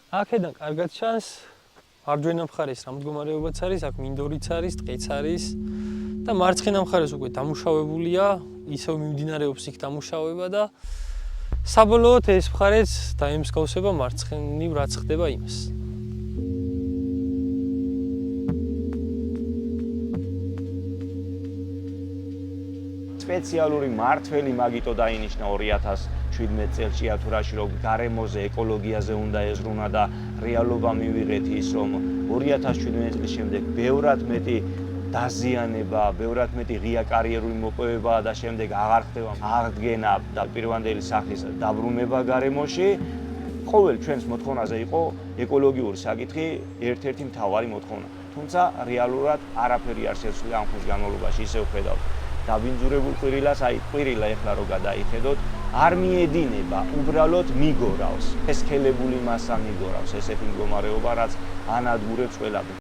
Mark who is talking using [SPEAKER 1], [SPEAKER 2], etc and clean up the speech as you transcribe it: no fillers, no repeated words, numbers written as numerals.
[SPEAKER 1] აქედან კარგად ჩანს მარჯვენა მხარეს რა მდგომარეობაც არის, აქ მინდორიც არის, ტყეც არის და მარცხენა მხარეს უკვე დამუშავებულია, ისევ მიმდინარეობს იქ დამუშავება და საბოლოოდ ეს მხარეც დაემსგავსება მარცხენივ რაც ხდება იმას.
[SPEAKER 2] სპეციალური მართველი მაგიტო დაინიშნა 2017 წელს ჭიათურაში, რომ გარემოზე, ეკოლოგიაზე უნდა ეზრუნა და რეალობა მივიღეთ ის, რომ 2017 წლის შემდეგ ბევრად მეტი დაზიანება, ბევრად მეტი ღია კარიერული მოპოვება და შემდეგ აღარ ხდება აღდგენა და პირვანდელი სახის დაბრუნება გარემოში. ყოველ ჩვენს მოთხოვნაზე იყო ეკოლოგიური საკითხი ერთ-ერთი მთავარი მოთხოვნა. თუმცა რეალურად არაფერი არ შეცვლა ამ ხნის განმავლობაში, ისევ ხედავთ. დაბინძურებულ ყვირილას, აი ყვირილა ეხლა რო გადაიხედოთ, არ მიედინება, უბრალოდ მიგორავს. ეს ქელებული მასა მიგორავს, ესეთი მდგომარეობა, რაც ანადგურებს ყველაფერს.